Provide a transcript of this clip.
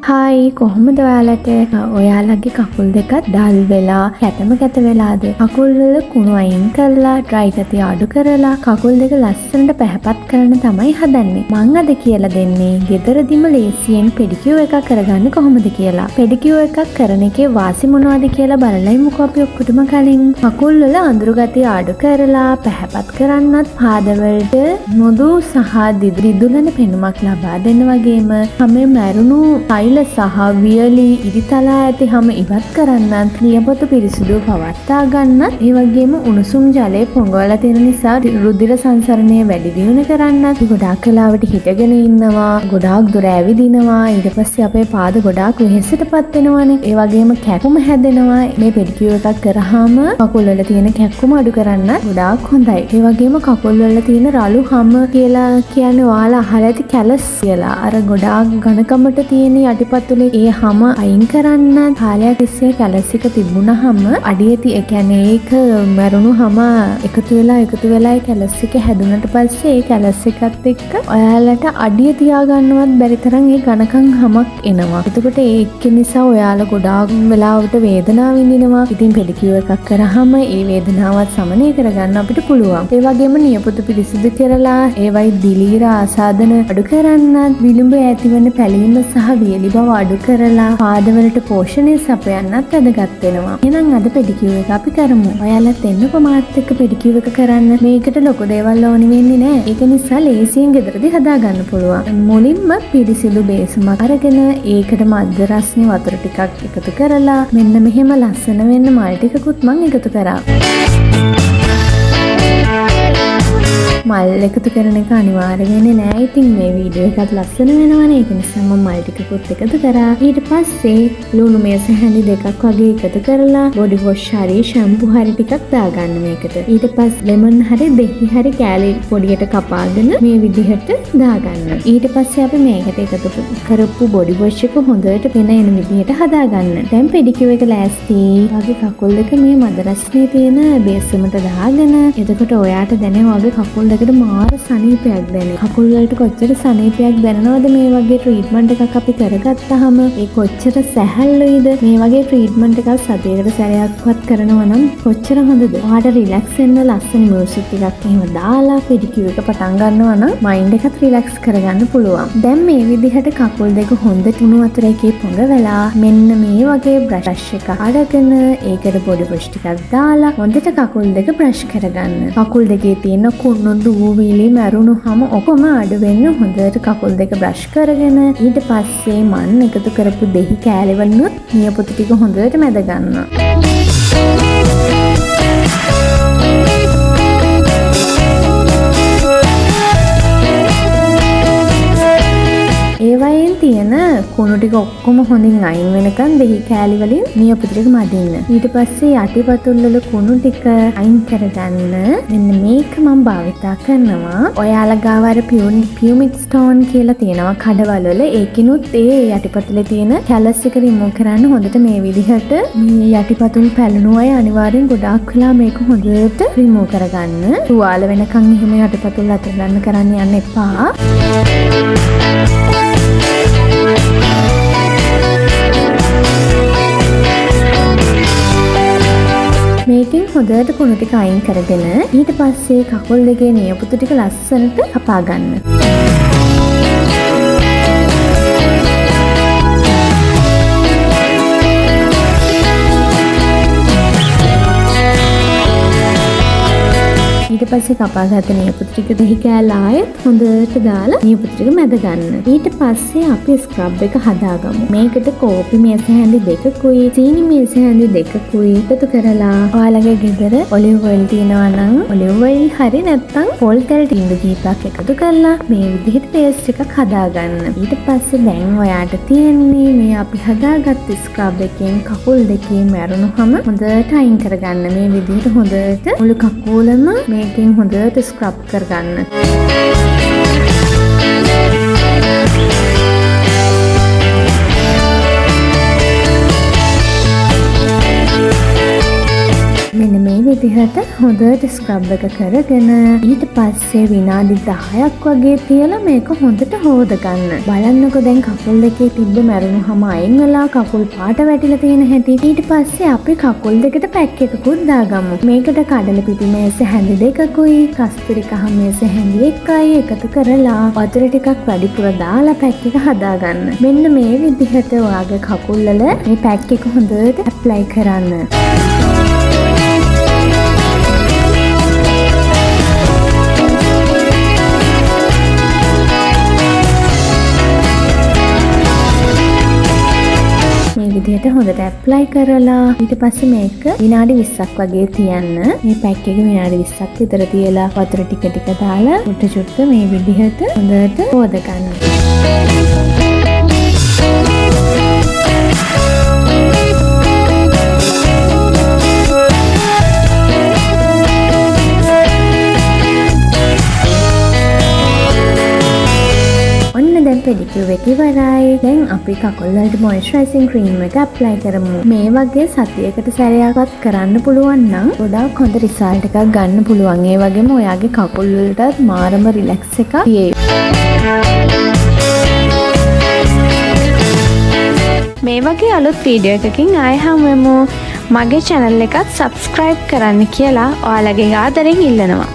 Hi කොහොමද ඔයාලට ඔයාලගේ කකුල් දෙකත් ඩල් වෙලා කැතම කැත වෙලාද? කකුල් වල කුණු අයින් කරලා ඩ්‍රයි ගතිය අඩු කරලා කකුල් දෙක ලස්සනට පැහැපත් කරන්න තමයි හදන්නේ. මං අද කියලා දෙන්නේ ගෙදරදිම ලේසියෙන් පෙඩිකියුර් එකක් කරගන්න කොහොමද කියලා. පෙඩිකියුර් එකක් කරන එකේ වාසි මොනවද කියලා බලලා ඉමුකෝ අපි ඔක්කොටම කලින්. කකුල් වල අඳුරු ගතිය අඩු කරලා පැහැපත් කරන්නත් පාදවලට මෘදු සහ දිදුලන පෙනුමක් ලබා දෙන්න වගේම හැම මැරුණු සහ වියලි ඉරිතලා ඇති හැම ඉවත් කරන්නත් නියපොතු පිරිසිදු පවත්වා ගන්නත් ඒ වගේම උණුසුම් ජලය පොඟවලා තියෙන නිසා රුධිර සංසරණය වැඩි දියුණු කරන්නත් ගොඩාක් වෙලාවට හිටගෙන ඉන්නවා ගොඩාක් දුර ඇවිදිනවා ඊට පස්සේ අපේ පාද ගොඩාක් වෙහෙසටපත් වෙනවානේ ඒ වගේම කැකුම හැදෙනවා මේ පෙඩිකියුර් එකක් කරාම කකුල් වල තියෙන කැක්කුම අඩු කරන්නත් ගොඩාක් හොඳයි ඒ වගේම කකුල් වල තියෙන රළු හැම කියලා කියන්නේ ඔයාලා අහලා ඇති කැලස් කියලා අර ගොඩාක් ඝනකමට තියෙන යටිපතුලේ ඒ හැම අයින් කරන්න කාලයක් තිස්සේ කැලස් එක තිබුණාම අඩිය ඒ කියන්නේ ඒක මරුණු හැම එකතු වෙලා කැලස් එක හැදුනට පස්සේ ඒ කැලස් එකත් එක්ක ඔයාලට අඩිය තියාගන්නවත් බැරි තරම් ඒ ඝනකම් හැමක් එනවා. එතකොට ඒක නිසා ඔයාලා ගොඩාක් වෙලාවට වේදනාව විඳිනවා. ඉතින් පෙඩිකියුර් එකක් කරාම ඒ වේදනාවත් සමනය කරගන්න අපිට පුළුවන්. ඒ වගේම නියපොතු පිරිසිදු කරලා ඒවයි දිලීර ආසාදන අඩු කරන්නත් විලුඹ ඇතිවන පැලීම සහ වියලි බව අඩු කරලා පාදවලට පෝෂණය සපයන්නත් වැදගත් වෙනවා. එහෙනම් අද පෙඩිකියුර් එක අපි කරමු. ඔයාලත් එන්නකො මාත් එක්ක පෙඩිකියුර් එක කරන්න. මේකට ලොකු දේවල් ඕනි වෙන්නේ නැහැ. ඒක නිසා ලේසියෙන් ගෙදරදී හදා ගන්න පුළුවන්. මුලින්ම පිරිසිදු බේසමක් අරගෙන ඒකට මද්ද රස්නේ වතුර ටිකක් එකතු කරලා මෙන්න මෙහෙම ලස්සන වෙන්න මල් ටිකකුත් මම එකතු කරා. මල් එකතු කරන එක අනිවාර්ය වෙන්නේ නෑ. ඉතින් මේ වීඩියෝ එකත් ලස්සන වෙනවනේ. ඒක නිසා මම මල් ටිකකුත් එකතු කරා. ඊට පස්සේ ලුණු මේස හැඳි දෙකක් වගේ එකතු කරලා බොඩි වොෂ් හරි ෂැම්පු හරි ටිකක් දාගන්න මේකට. ඊට පස්සේ ලෙමන් හරි දෙහි හරි කෑලි පොඩියට කපාගෙන මේ විදිහට දාගන්න. ඊට පස්සේ අපි මේකට එකතු කරපු බොඩි වොෂ් එක හොඳට පෙනෙන විදිහට හදාගන්න. දැන් පෙඩිකියුර් එක ලෑස්ති. වගේ කකුල් දෙක මේ මද රස්නේ තියෙන බේසමට දාගෙන එතකොට ඔයාට දැනෙනවා වගේ කකුල් දෙකට මාර සනීපයක් දැනේ. කකුල් වලට කොච්චර සනීපයක් දැනනවද මේ වගේ ට්‍රීට්මන්ට් එකක් අපි කරගත්තාම ඒ කොච්චර සැහැල්ලුයිද මේ වගේ ට්‍රීට්මන්ට් එකක් සතියකට සැරයක්වත් කරනවා නම් කොච්චර හොඳද. ඔයාට රිලැක්ස් වෙන්න ලස්සන මියුසික් එකක් එහෙම දාලා පෙඩිකියුර් එක පටන් ගන්නවා නම් මයින්ඩ් එකත් රිලැක්ස් කරගන්න පුළුවන්. දැන් මේ විදිහට කකුල් දෙක හොඳට උණු වතුර එකේ පොඟ වෙලා මෙන්න මේ වගේ බ්‍රෂ් එක අරගෙන ඒකට බොඩි වොෂ් ටිකක් දාලා හොඳට කකුල් දෙක බ්‍රෂ් කරගන්න. කකුල් දෙකේ තියෙන කුණු දූවිලි මැරුණු හැම ඔක්කොම අඩු වෙන්න හොඳට කකුල් දෙක බ්‍රෂ් කරගෙන ඊට පස්සේ මන් එකතු කරපු දෙහි කෑලිවලුත් නියපොතු ටික හොඳට මැද ගන්න. ඒවයෙන් තියෙන කුණු ටික ඔක්කොම හොඳින් අයින් වෙනකන් දෙහි කෑලි වලින් නියපොතු ටික මදින්න. ඊට පස්සේ යටිපතුල් වල කුණු ටික අයින් කරගන්න. මෙන්න මේක මම භාවිතා කරනවා. ඔයාලා ගාව අර පියුමික් ස්ටෝන් කියලා තියෙනවා කඩවල වල. ඒකිනුත් ඒ යටිපතුලේ තියෙන කැලස් එක රිමූව් කරන්න හොඳට මේ විදිහට මේ යටිපතුල් පැලුණු අය අනිවාර්යෙන් ගොඩාක් වෙලා මේක හොඳට රිමූව් කරගන්න. තුවාල වෙනකන් එහෙම යටිපතුල් අතර ගන්න කරන්න යන්න එපා. මේකෙන් හොඳට කුණු ටික අයින් කරගෙන ඊට පස්සේ කකුල් දෙකේ නියපොතු ටික ලස්සනට කපා ගන්න. ඊට පස්සේ කපාගත්ත නියපොතු ටික දෙහි කෑල්ල ආයෙත් හොඳට දාලා නියපොතු ටික මැද ගන්න. ඊට පස්සේ අපි ස්ක්‍රබ් එක හදාගමු. මේකට කෝපි මේස හැඳි දෙකකුයි සීනි මේස හැඳි දෙකකුයි එකතු කරලා ඔයාලගේ ගෙදර ඔලිව් ඔයිල් තියෙනවා නම් ඔලිව් ඔයිල් හරි නැත්නම් පොල් තෙල් ටින්ඩු කීපයක් එකතු කරලා මේ විදිහට පේස්ට් එකක් හදාගන්න. ඊට පස්සේ දැන් ඔයාට තියෙන්නේ මේ අපි හදාගත්ත ස්ක්‍රබ් එකෙන් කකුල් දෙකේ මැරුණු හැම හොඳට අයින් කරගන්න. මේ විදිහට හොඳට මුළු කකුලම මේකෙන් හොඳට ස්ක්‍රබ් කරගන්න. මෙන්න මේ විදිහට හොඳට ස්ක්‍රබ් එක කරගෙන ඊට පස්සේ විනාඩි 10ක් වගේ තියලා මේක හොඳට හොද ගන්න. බලන්නකො දැන් කකුල් දෙකේ තිබ්බ මැරුණුම අයින් වෙලා කකුල් පාට වැටිලා තියෙන හැටි. ඊට පස්සේ අපි කකුල් දෙකට පැක් එකකුත් දාගමු. මේකට කඩල පිටි මේස හැඳි දෙකකුයි කස්තුරි කහ මේස හැඳි එකයි එකතු කරලා වතුර ටිකක් වැඩිපුර දාලා පැක් එක හදාගන්න. මෙන්න මේ විදිහට ඔයාගේ කකුල් වල මේ පැක් එක හොඳට ඇප්ලයි කරන්න. මේ විදිහට හොඳට ඇප්ලයි කරලා ඊට පස්සේ මේක විනාඩි 20ක් වගේ තියන්න. මේ පැක් එක විනාඩි 20ක් විතර තියලා වතුර ටික ටික දාලා චුට්ට මේ විදිහට හොඳට හොද ගන්න. දැන් පෙඩිකියුර් එක ඉවරයි. දැන් අපි කකුල් වලට මොයිස්චරයිසිං ක්‍රීම් එක ඇප්ලයි කරමු. මේ වගේ සතියකට සැරයක්වත් කරන්න පුළුවන් නම් ගොඩාක් හොඳ රිසල්ට් එකක් ගන්න පුළුවන්. ඒ වගේම ඔයාගේ කකුල් වලටත් මාරම රිලැක්ස් එකක් තියෙයි. මේ වගේ අලුත් වීඩියෝ එකකින් ආයෙ හමු වෙමු. මගේ channel එකත් subscribe කරන්න කියලා ඔයාලගේ ආදරෙන් ඉල්ලනවා.